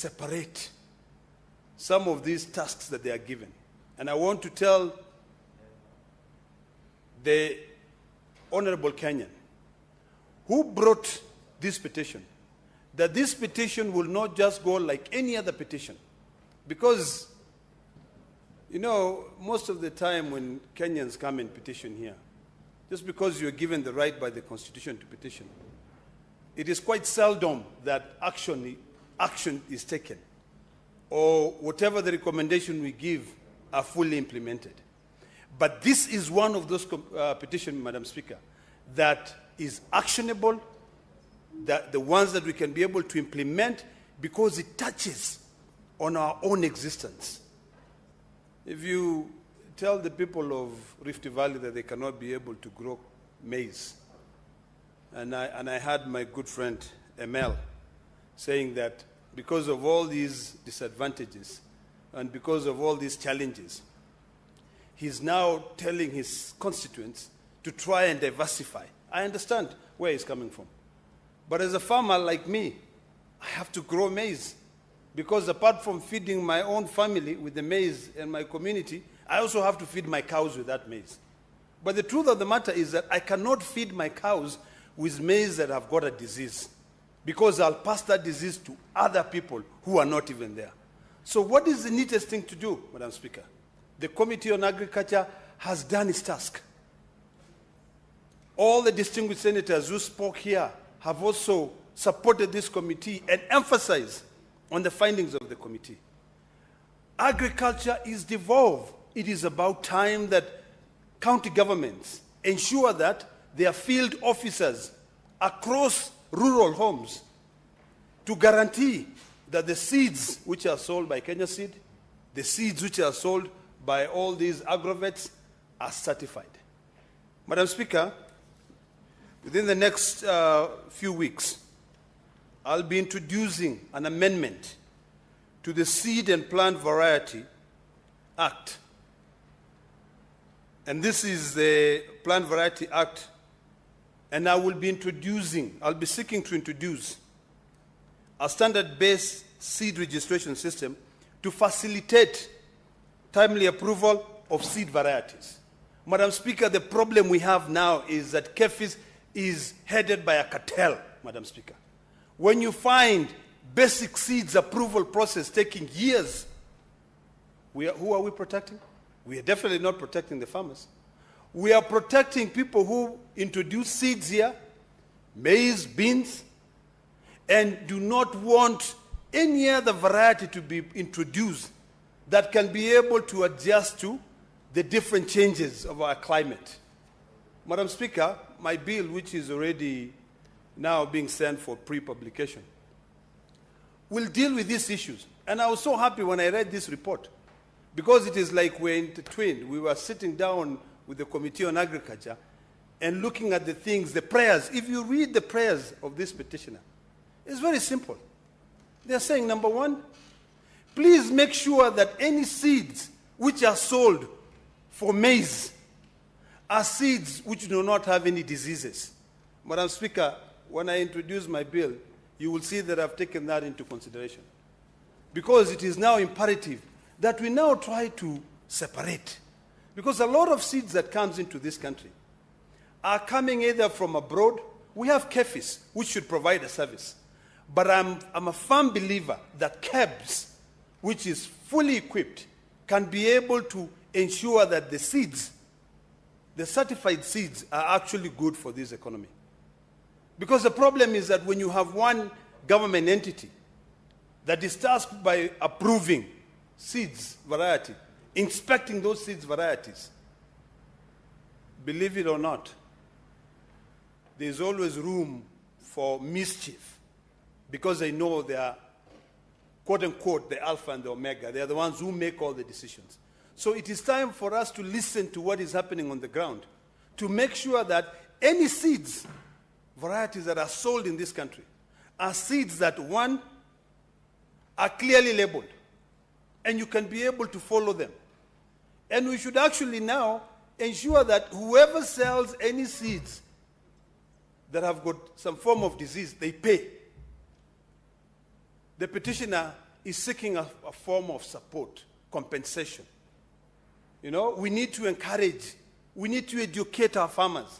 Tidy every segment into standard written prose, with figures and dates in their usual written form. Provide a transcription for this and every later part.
separate some of these tasks that they are given. And I want to tell the Honorable Kenyan who brought this petition that this petition will not just go like any other petition. Because, you know, most of the time when Kenyans come and petition here, just because you're given the right by the Constitution to petition, it is quite seldom that action is taken, or whatever the recommendation we give are fully implemented. But this is one of those petitions, Madam Speaker, that is actionable, that the ones that we can be able to implement because it touches on our own existence. If you tell the people of Rift Valley that they cannot be able to grow maize, and I had my good friend Emel saying that because of all these disadvantages and because of all these challenges, he's now telling his constituents to try and diversify. I understand where he's coming from. But as a farmer like me, I have to grow maize, because apart from feeding my own family with the maize and my community, I also have to feed my cows with that maize. But the truth of the matter is that I cannot feed my cows with maize that have got a disease, because I'll pass that disease to other people who are not even there. So what is the neatest thing to do, Madam Speaker? The Committee on Agriculture has done its task. All the distinguished senators who spoke here have also supported this committee and emphasized on the findings of the committee. Agriculture is devolved. It is about time that county governments ensure that their field officers across rural homes to guarantee that the seeds which are sold by Kenya Seed, the seeds which are sold by all these agrovets are certified. Madam Speaker, within the next few weeks, I'll be introducing an amendment to the Seed and Plant Variety Act. And this is the Plant Variety Act, and I'll be seeking to introduce a standard-based seed registration system to facilitate timely approval of seed varieties. Madam Speaker, the problem we have now is that KEFIS is headed by a cartel, Madam Speaker. When you find basic seeds approval process taking years, who are we protecting? We are definitely not protecting the farmers. We are protecting people who introduce seeds here, maize, beans, and do not want any other variety to be introduced that can be able to adjust to the different changes of our climate. Madam Speaker, my bill, which is already now being sent for pre-publication, will deal with these issues. And I was so happy when I read this report, because it is like we're intertwined. We were sitting down with the Committee on Agriculture and looking at the things, the prayers. If you read the prayers of this petitioner, it's very simple. They're saying, number one, please make sure that any seeds which are sold for maize are seeds which do not have any diseases. Madam Speaker, when I introduce my bill, you will see that I've taken that into consideration. Because it is now imperative that we now try to separate. Because a lot of seeds that comes into this country are coming either from abroad. We have KEFIS, which should provide a service. But I'm a firm believer that KEBS, which is fully equipped, can be able to ensure that the seeds, the certified seeds, are actually good for this economy. Because the problem is that when you have one government entity that is tasked by approving seeds variety, inspecting those seeds varieties, believe it or not, there's always room for mischief, because they know they are, quote unquote, the alpha and the omega. They are the ones who make all the decisions. So it is time for us to listen to what is happening on the ground, to make sure that any seeds, varieties that are sold in this country, are seeds that, one, are clearly labeled, and you can be able to follow them. And we should actually now ensure that whoever sells any seeds that have got some form of disease, they pay. The petitioner is seeking a form of support, compensation. You know, we need to encourage, we need to educate our farmers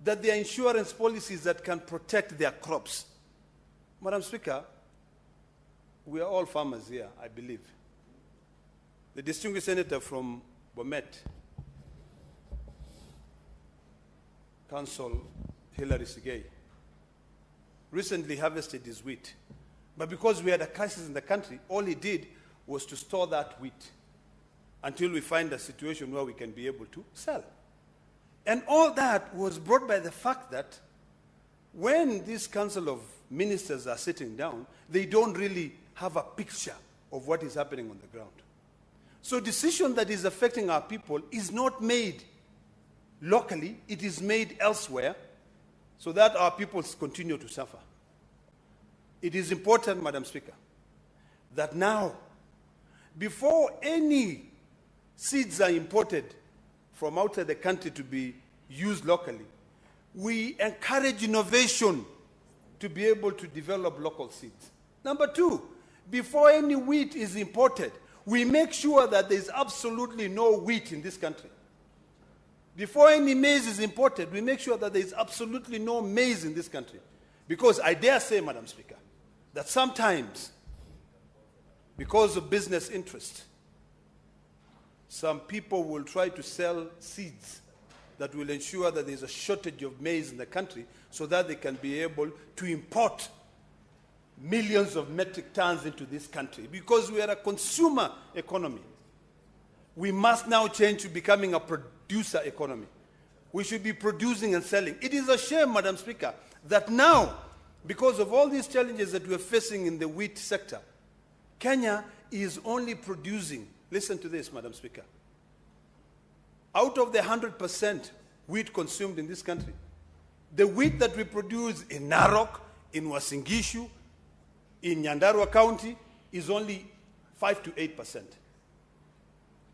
that there are insurance policies that can protect their crops. Madam Speaker, we are all farmers here, I believe. The distinguished senator from Bomet, Council Hilary Sigei, recently harvested his wheat. But because we had a crisis in the country, all he did was to store that wheat until we find a situation where we can be able to sell. And all that was brought by the fact that when this Council of Ministers are sitting down, they don't really have a picture of what is happening on the ground. So decision that is affecting our people is not made locally, it is made elsewhere, so that our people continue to suffer. It is important, Madam Speaker, that now, before any seeds are imported from outside the country to be used locally, we encourage innovation to be able to develop local seeds. Number two, before any wheat is imported, we make sure that there is absolutely no wheat in this country. Before any maize is imported, we make sure that there is absolutely no maize in this country. Because I dare say, Madam Speaker, that sometimes, because of business interest, some people will try to sell seeds that will ensure that there is a shortage of maize in the country so that they can be able to import millions of metric tons into this country. Because we are a consumer economy, we must now change to becoming a producer economy. We should be producing and selling. It is a shame, Madam Speaker, that now, because of all these challenges that we are facing in the wheat sector, Kenya is only producing, listen to this, Madam Speaker, out of the 100% wheat consumed in this country, the wheat that we produce in Narok, in Uasin Gishu, in Nyandarua County is only 5 to 8%.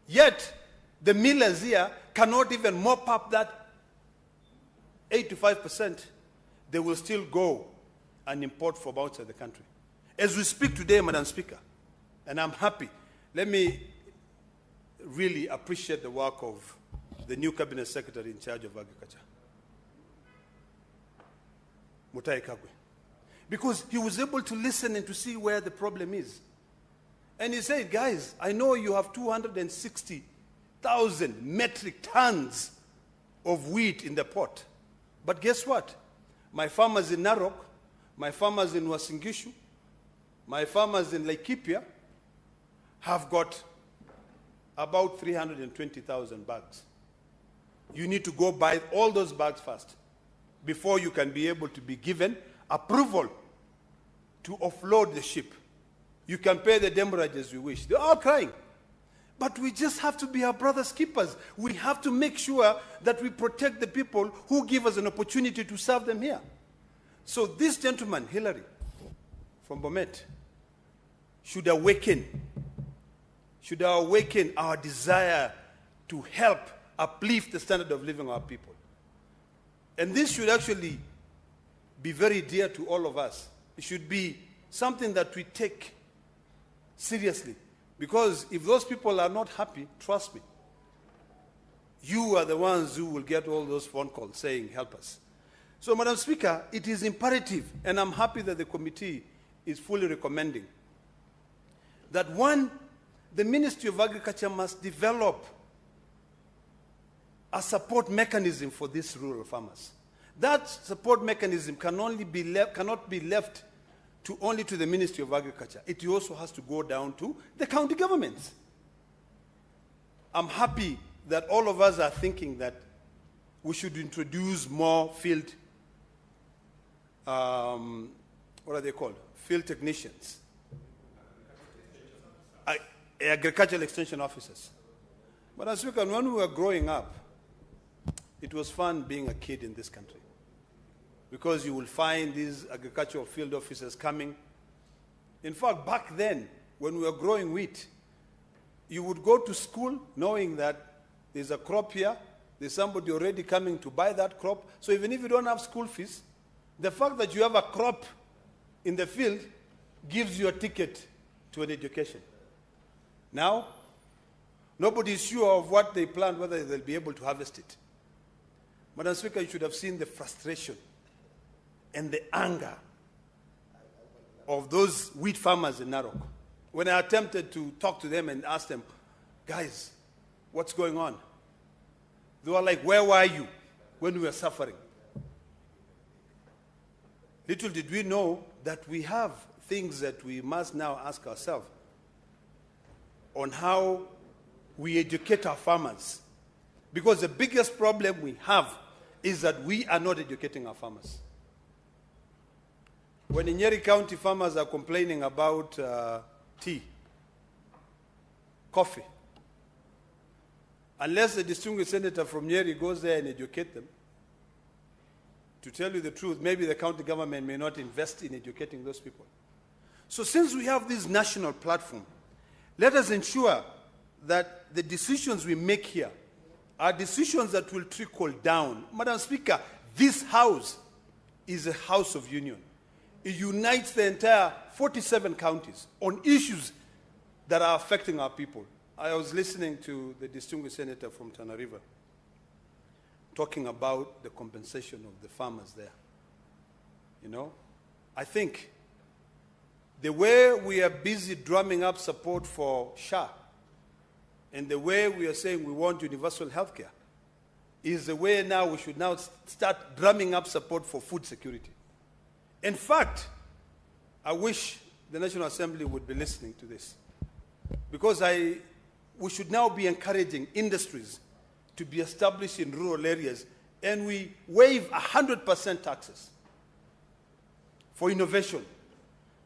Yet, the millers here cannot even mop up that 8 to 5%. They will still go and import from outside the country. As we speak today, Madam Speaker, and I'm happy, let me really appreciate the work of the new Cabinet Secretary in charge of Agriculture, Mutahi Kagwe, because he was able to listen and to see where the problem is. And he said, guys, I know you have 260,000 metric tons of wheat in the pot, but guess what? My farmers in Narok, my farmers in Uasin Gishu, my farmers in Laikipia have got about 320,000 bags. You need to go buy all those bags first before you can be able to be given approval to offload the ship. You can pay the demurrage as you wish. They're all crying. But we just have to be our brother's keepers. We have to make sure that we protect the people who give us an opportunity to serve them here. So this gentleman, Hilary, from Bomet, should awaken our desire to help uplift the standard of living of our people. And this should actually be very dear to all of us. It should be something that we take seriously. Because if those people are not happy, trust me, you are the ones who will get all those phone calls saying, help us. So, Madam Speaker, it is imperative, and I'm happy that the committee is fully recommending, that one, the Ministry of Agriculture must develop a support mechanism for these rural farmers. That support mechanism cannot be left only to the Ministry of Agriculture. It also has to go down to the county governments. I'm happy that all of us are thinking that we should introduce more field, what are they called? Field technicians. Agricultural extension officers. But as we can, when we were growing up, it was fun being a kid in this country, because you will find these agricultural field officers coming. In fact, back then, when we were growing wheat, you would go to school knowing that there's a crop here, there's somebody already coming to buy that crop. So even if you don't have school fees, the fact that you have a crop in the field gives you a ticket to an education. Now, nobody is sure of what they plant, whether they'll be able to harvest it. Madam Speaker, you should have seen the frustration and the anger of those wheat farmers in Narok. When I attempted to talk to them and ask them, guys, what's going on? They were like, where were you when we were suffering? Little did we know that we have things that we must now ask ourselves on how we educate our farmers. Because the biggest problem we have is that we are not educating our farmers. When in Nyeri County farmers are complaining about tea, coffee, unless the distinguished senator from Nyeri goes there and educate them, to tell you the truth, maybe the county government may not invest in educating those people. So since we have this national platform, let us ensure that the decisions we make here are decisions that will trickle down. Madam Speaker, this house is a house of union. It unites the entire 47 counties on issues that are affecting our people. I was listening to the distinguished senator from Tana River talking about the compensation of the farmers there. You know, I think the way we are busy drumming up support for SHA and the way we are saying we want universal health care is the way now we should now start drumming up support for food security. In fact, I wish the National Assembly would be listening to this, because we should now be encouraging industries to be established in rural areas, and we waive 100% taxes for innovation,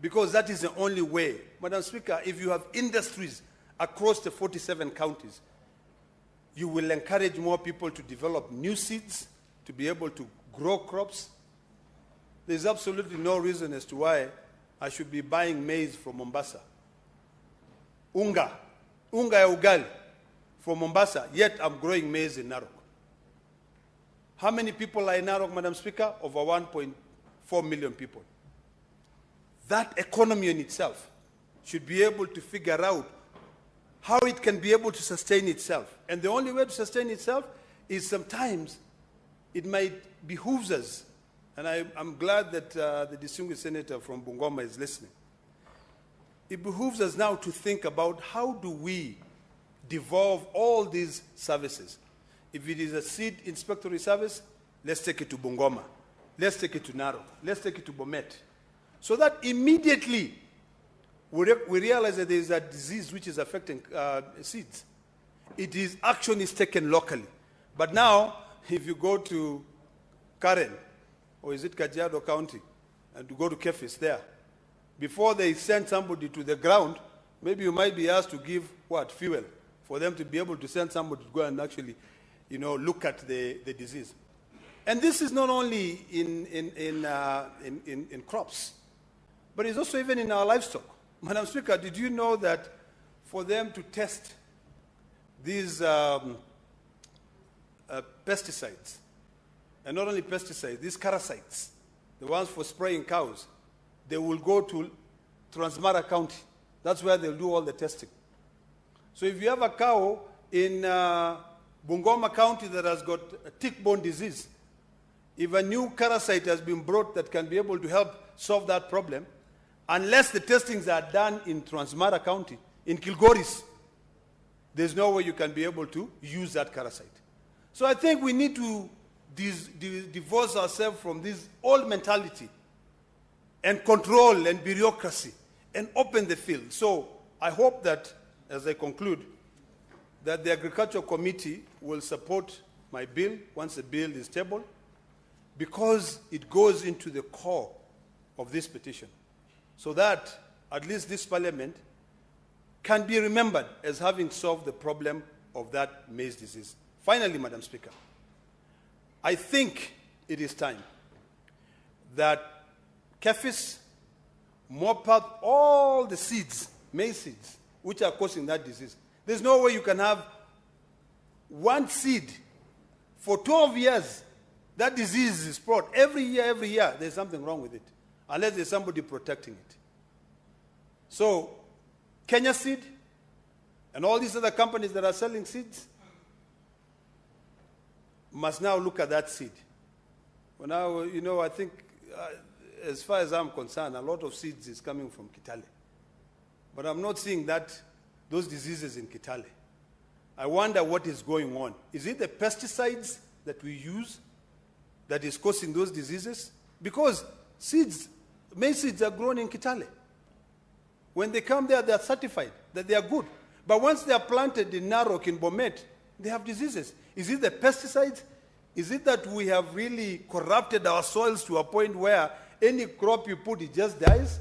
because that is the only way. Madam Speaker, if you have industries across the 47 counties, you will encourage more people to develop new seeds, to be able to grow crops. There's absolutely no reason as to why I should be buying maize from Mombasa. Unga ya ugali from Mombasa, yet I'm growing maize in Narok. How many people are in Narok, Madam Speaker? Over 1.4 million people. That economy in itself should be able to figure out how it can be able to sustain itself. And the only way to sustain itself is sometimes it might behoove us, and I'm glad that the distinguished senator from Bungoma is listening. It behooves us now to think about how do we devolve all these services. If it is a seed inspectory service, let's take it to Bungoma. Let's take it to Narok. Let's take it to Bomet. So that immediately we realize that there is a disease which is affecting seeds. Action is taken locally. But now, if you go to Karen, or is it Kajiado County, and to go to Kefis there, before they send somebody to the ground, maybe you might be asked to give, fuel, for them to be able to send somebody to go and actually, look at the disease. And this is not only in crops, but it's also even in our livestock. Madam Speaker, did you know that for them to test these pesticides, and not only pesticides, these parasites, the ones for spraying cows, they will go to Transmara County. That's where they'll do all the testing. So if you have a cow in Bungoma County that has got a tick-borne disease, if a new parasite has been brought that can be able to help solve that problem, unless the testings are done in Transmara County, in Kilgoris, there's no way you can be able to use that parasite. So I think we need to divorce ourselves from this old mentality and control and bureaucracy and open the field. So I hope that, as I conclude, that the Agricultural Committee will support my bill once the bill is tabled, because it goes into the core of this petition, so that at least this Parliament can be remembered as having solved the problem of that maize disease. Finally, Madam Speaker, I think it is time that Kefis mop up all the seeds, maize seeds, which are causing that disease. There's no way you can have one seed for 12 years. That disease is brought every year, there's something wrong with it, unless there's somebody protecting it. So Kenya Seed and all these other companies that are selling seeds must now look at that seed. Well, now, you know, I think, as far as I'm concerned, a lot of seeds is coming from Kitale. But I'm not seeing those diseases in Kitale. I wonder what is going on. Is it the pesticides that we use that is causing those diseases? Because maize seeds are grown in Kitale. When they come there, they are certified that they are good. But once they are planted in Narok, in Bomet, they have diseases. Is it the pesticides? Is it that we have really corrupted our soils to a point where any crop you put, it just dies?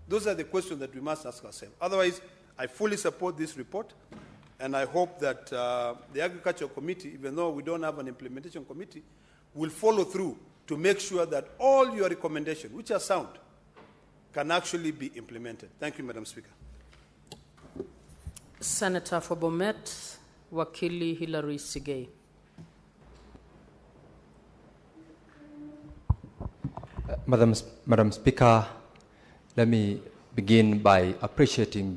Those are the questions that we must ask ourselves. Otherwise, I fully support this report, and I hope that the Agriculture Committee, even though we don't have an implementation committee, will follow through to make sure that all your recommendations, which are sound, can actually be implemented. Thank you, Madam Speaker. Senator for Bomet, Wakili Hilary Sigei. Madam Speaker, let me begin by appreciating